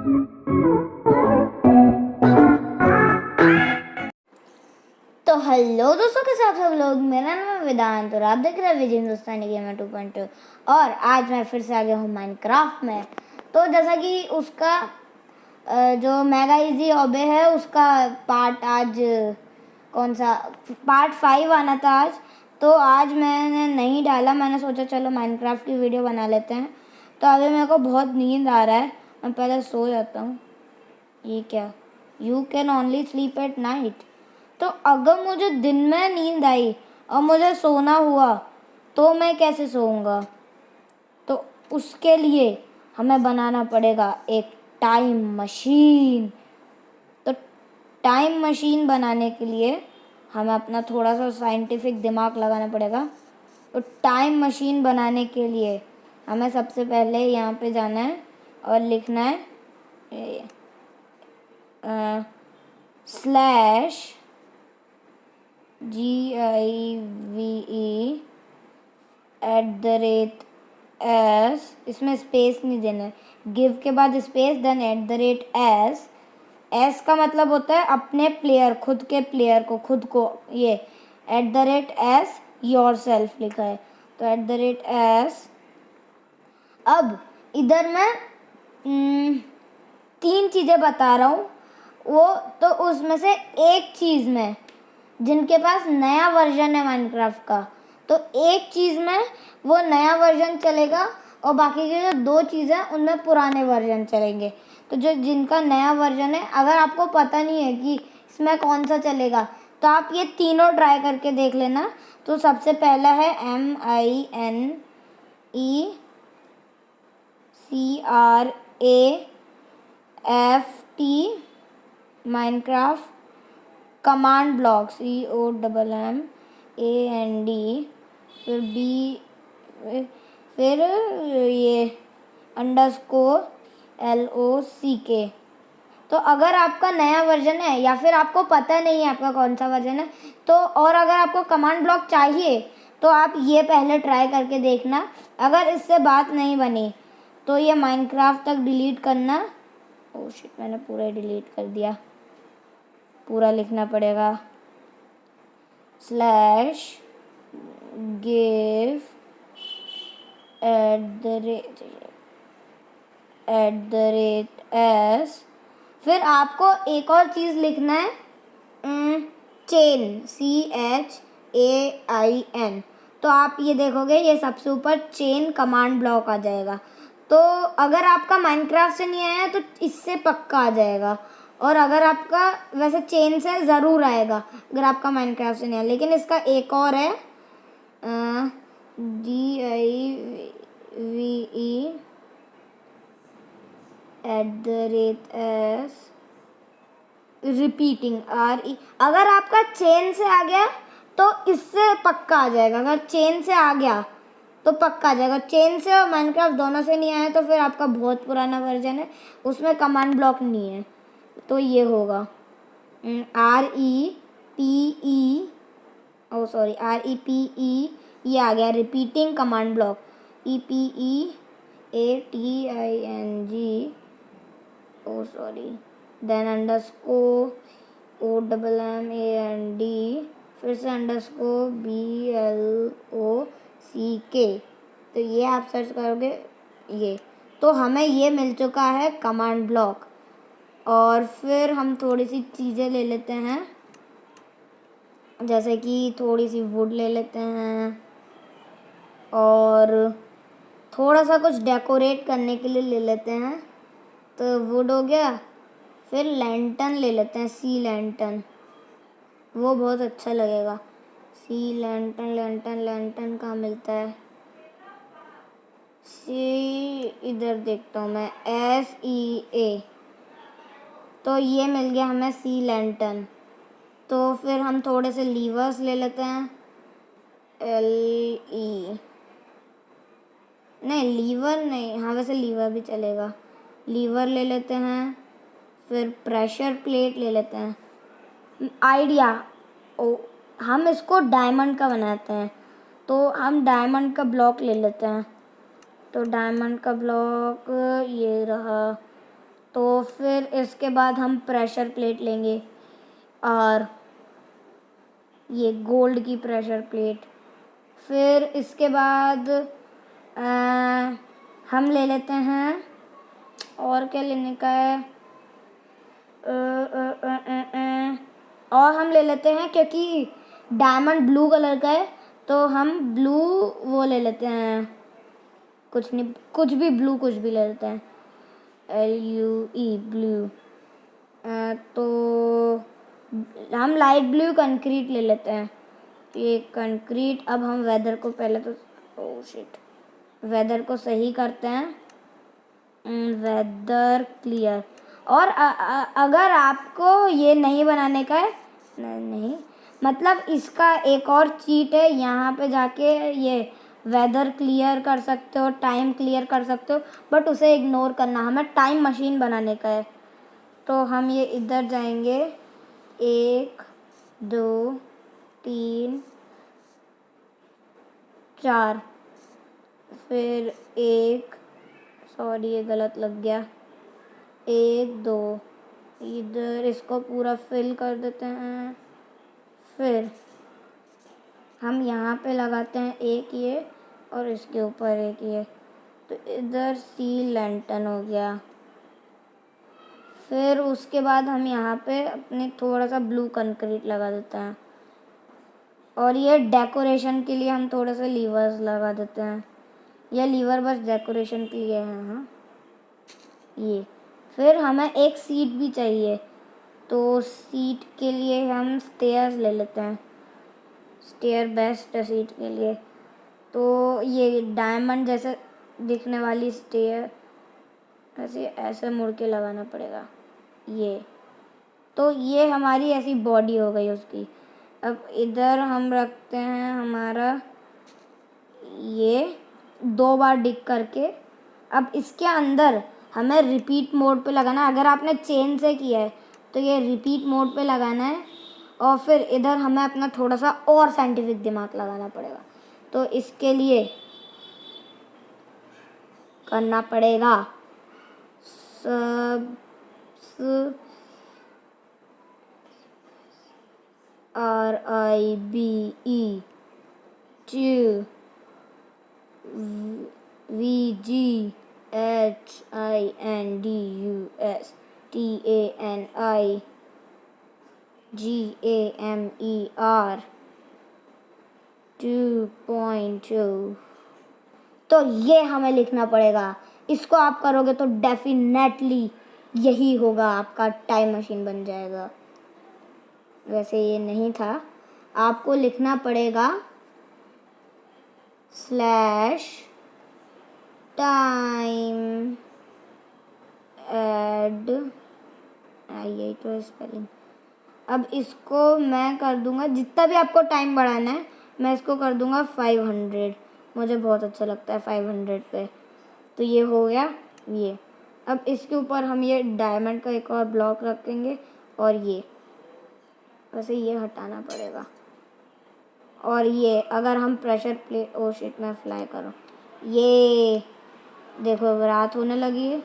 तो हेलो दोस्तों, के साथ सब लोग, मेरा नाम है वेदांत और आप देख रहे हैं विजय हिंदुस्तानी गेमर 2.2। और आज मैं फिर से आ गया हूँ माइनक्राफ्ट में। तो जैसा कि उसका जो मेगा इजी ऑबे है उसका पार्ट आज कौन सा पार्ट 5 आना था आज, तो आज मैंने नहीं डाला। मैंने सोचा चलो माइनक्राफ्ट की वीडियो बना लेते हैं। तो अभी मेरे को बहुत नींद आ रहा है, मैं पहले सो जाता हूँ। ये क्या, you can only sleep at night. तो अगर मुझे दिन में नींद आई और मुझे सोना हुआ तो मैं कैसे सोऊंगा? तो उसके लिए हमें बनाना पड़ेगा एक टाइम मशीन। तो टाइम मशीन बनाने के लिए हमें अपना थोड़ा सा साइंटिफिक दिमाग लगाना पड़ेगा। तो टाइम मशीन बनाने के लिए हमें सबसे पहले यहाँ पे जाना है और लिखना है /give@s, इसमें स्पेस नहीं देना है, गिव के बाद स्पेस देन @s। एस का मतलब होता है अपने प्लेयर, खुद के प्लेयर को, खुद को। ये @s योर सेल्फ लिखा है, तो @s। अब इधर मैं 3 चीज़ें बता रहा हूँ, वो तो उसमें से एक चीज़ में जिनके पास नया वर्जन है माइनक्राफ्ट का, तो एक चीज़ में वो नया वर्जन चलेगा और बाकी की जो 2 चीज़ें उनमें पुराने वर्जन चलेंगे। तो जो जिनका नया वर्जन है, अगर आपको पता नहीं है कि इसमें कौन सा चलेगा, तो आप ये तीनों ट्राई करके देख लेना। तो सबसे पहला है MINECRAFT Minecraft command block COMMAND, फिर ये _LOCK। तो अगर आपका नया वर्जन है या फिर आपको पता नहीं है आपका कौन सा वर्जन है, तो और अगर आपको कमांड ब्लॉक चाहिए तो आप ये पहले ट्राई करके देखना। अगर इससे बात नहीं बनी तो ये माइनक्राफ्ट तक डिलीट करना। ओह शिट, मैंने पूरा ही डिलीट कर दिया। पूरा लिखना पड़ेगा /give@s। फिर आपको एक और चीज़ लिखना है, चेन, CHAIN। तो आप ये देखोगे, ये सबसे ऊपर चेन कमांड ब्लॉक आ जाएगा। तो अगर आपका माइनक्राफ्ट से नहीं आया तो इससे पक्का आ जाएगा, और अगर आपका वैसे चेन से ज़रूर आएगा अगर आपका माइनक्राफ्ट से नहीं आया। लेकिन इसका एक और है DIVE@s रिपीटिंग RE। अगर आपका चेन से आ गया तो इससे पक्का आ जाएगा, अगर चेन से आ गया तो पक्का आ जाएगा। चेन से और माइनक्राफ्ट दोनों से नहीं आया तो फिर आपका बहुत पुराना वर्जन है, उसमें कमांड ब्लॉक नहीं है। तो ये होगा REPE, ये आ गया repeating command block, EPEATING, then _OMMAND, फिर से _BLOCK। तो ये आप सर्च करोगे ये, तो हमें ये मिल चुका है कमांड ब्लॉक। और फिर हम थोड़ी सी चीज़ें ले लेते हैं, जैसे कि थोड़ी सी वुड ले लेते हैं और थोड़ा सा कुछ डेकोरेट करने के लिए ले लेते हैं। तो वुड हो गया, फिर लैंटर्न ले लेते हैं, सी लैंटर्न, वो बहुत अच्छा लगेगा। सी लैंटर्न कहाँ मिलता है? सी, इधर देखता हूँ मैं, SEA। तो ये मिल गया हमें सी लैंटर्न। तो फिर हम थोड़े से लीवर्स ले लेते हैं, LE, नहीं लीवर नहीं, हाँ वैसे लीवर भी चलेगा, लीवर ले लेते हैं। फिर प्रेशर प्लेट ले लेते हैं। आइडिया, हम इसको डायमंड का बनाते हैं, तो हम डायमंड का ब्लॉक ले लेते हैं। तो डायमंड का ब्लॉक ये रहा, तो फिर इसके बाद हम प्रेशर प्लेट लेंगे और ये गोल्ड की प्रेशर प्लेट। फिर इसके बाद हम ले लेते हैं, और क्या लेने का है, और हम ले लेते हैं, क्योंकि डायमंड ब्लू कलर का है तो हम ब्लू वो ले लेते हैं, कुछ नहीं, कुछ भी ब्लू, कुछ भी ले लेते हैं, LUE ब्लू। तो हम लाइट ब्लू कंक्रीट ले लेते हैं, ये कंक्रीट। अब हम वेदर को पहले तो वेदर को सही करते हैं, वेदर क्लियर। और अगर आपको ये नहीं बनाने का है, नहीं मतलब इसका एक और चीट है, यहाँ पे जाके ये वेदर क्लियर कर सकते हो, टाइम क्लियर कर सकते हो, बट उसे इग्नोर करना, हमें टाइम मशीन बनाने का है। तो हम ये इधर जाएंगे, 1 2 3 4, फिर 1, सॉरी ये गलत लग गया, 1 2, इधर इसको पूरा फिल कर देते हैं। फिर हम यहाँ पे लगाते हैं एक ये, और इसके ऊपर एक ये, तो इधर सी लैंटर्न हो गया। फिर उसके बाद हम यहाँ पे अपने थोड़ा सा ब्लू कंक्रीट लगा देते हैं, और ये डेकोरेशन के लिए हम थोड़े से लीवर्स लगा देते हैं, ये लीवर बस डेकोरेशन के लिए हैं। हाँ ये। फिर हमें एक सीट भी चाहिए, तो सीट के लिए हम स्टेयर्स ले लेते हैं, स्टेयर बेस्ट है सीट के लिए। तो ये डायमंड जैसे दिखने वाली स्टेयर ऐसे मुड़ के लगाना पड़ेगा ये। तो ये हमारी ऐसी बॉडी हो गई उसकी। अब इधर हम रखते हैं हमारा ये 2 बार डिग करके। अब इसके अंदर हमें रिपीट मोड पे लगाना है, अगर आपने चेन से किया है तो ये रिपीट मोड पे लगाना है, और फिर इधर हमें अपना थोड़ा सा और साइंटिफिक दिमाग लगाना पड़ेगा। तो इसके लिए करना पड़ेगा सब RIBE to VGHINDUS TANIGAMER 2.2। तो ये हमें लिखना पड़ेगा। इसको आप करोगे तो डेफिनेटली यही होगा, आपका टाइम मशीन बन जाएगा। वैसे ये नहीं था, आपको लिखना पड़ेगा /टाइम ऐड, यही तो स्पेलिंग। अब इसको मैं कर दूंगा, जितना भी आपको टाइम बढ़ाना है मैं इसको कर दूंगा 500, मुझे बहुत अच्छा लगता है 500 पे। तो ये हो गया ये। अब इसके ऊपर हम ये डायमंड का एक और ब्लॉक रखेंगे, और ये वैसे ये हटाना पड़ेगा। और ये अगर हम प्रेशर प्लेट, ओ शिट मैं फ्लाई करूँ, ये देखो अब रात होने लगी है,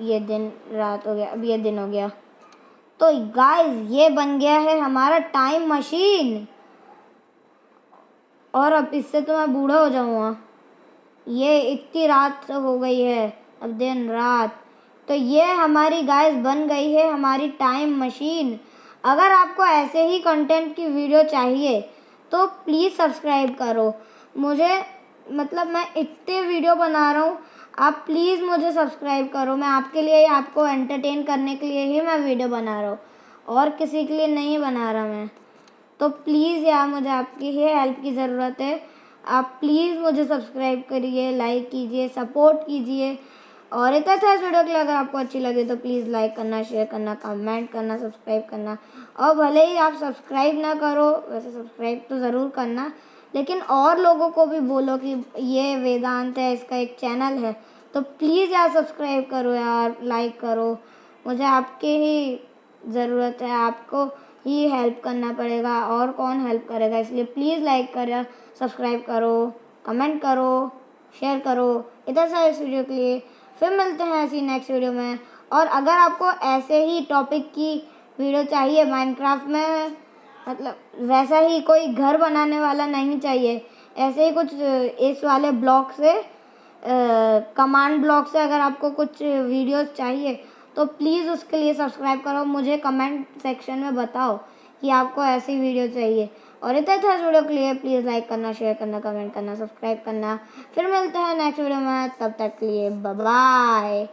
ये दिन रात हो गया, अब ये दिन हो गया। तो गाइस ये बन गया है हमारा टाइम मशीन। और अब इससे तो मैं बूढ़ा हो जाऊँगा, ये इतनी रात हो गई है, अब दिन रात। तो ये हमारी गाइस बन गई है हमारी टाइम मशीन। अगर आपको ऐसे ही कंटेंट की वीडियो चाहिए तो प्लीज़ सब्सक्राइब करो मुझे, मतलब मैं इतने वीडियो बना रहा हूँ, आप प्लीज़ मुझे सब्सक्राइब करो। मैं आपके लिए, आपको एंटरटेन करने के लिए ही मैं वीडियो बना रहा हूँ, और किसी के लिए नहीं बना रहा मैं। तो प्लीज़ यार मुझे आपकी ही हेल्प की ज़रूरत है, आप प्लीज़ मुझे सब्सक्राइब करिए, लाइक कीजिए, सपोर्ट कीजिए। और इतना था इस वीडियो के लिए, अगर आपको अच्छी लगे तो प्लीज़ लाइक करना, शेयर करना, कमेंट करना, सब्सक्राइब करना। और भले ही आप सब्सक्राइब ना करो, वैसे सब्सक्राइब तो ज़रूर करना, लेकिन और लोगों को भी बोलो कि ये वेदांत है, इसका एक चैनल है, तो प्लीज़ यार सब्सक्राइब करो यार, लाइक करो। मुझे आपकी ही ज़रूरत है, आपको ही हेल्प करना पड़ेगा, और कौन हेल्प करेगा। इसलिए प्लीज़ लाइक करो, सब्सक्राइब करो, कमेंट करो, शेयर करो। इधर से इस वीडियो के लिए फिर मिलते हैं ऐसी नेक्स्ट वीडियो में। और अगर आपको ऐसे ही टॉपिक की वीडियो चाहिए माइनक्राफ्ट में, मतलब वैसा ही कोई घर बनाने वाला नहीं चाहिए, ऐसे ही कुछ इस वाले ब्लॉक से कमांड ब्लॉक से अगर आपको कुछ वीडियोस चाहिए तो प्लीज़ उसके लिए सब्सक्राइब करो, मुझे कमेंट सेक्शन में बताओ कि आपको ऐसी वीडियो चाहिए। और इतना था इस वीडियो के लिए, प्लीज़ लाइक करना, शेयर करना, कमेंट करना, सब्सक्राइब करना। फिर मिलते हैं नेक्स्ट वीडियो में, तब तक के लिए बाय बाय।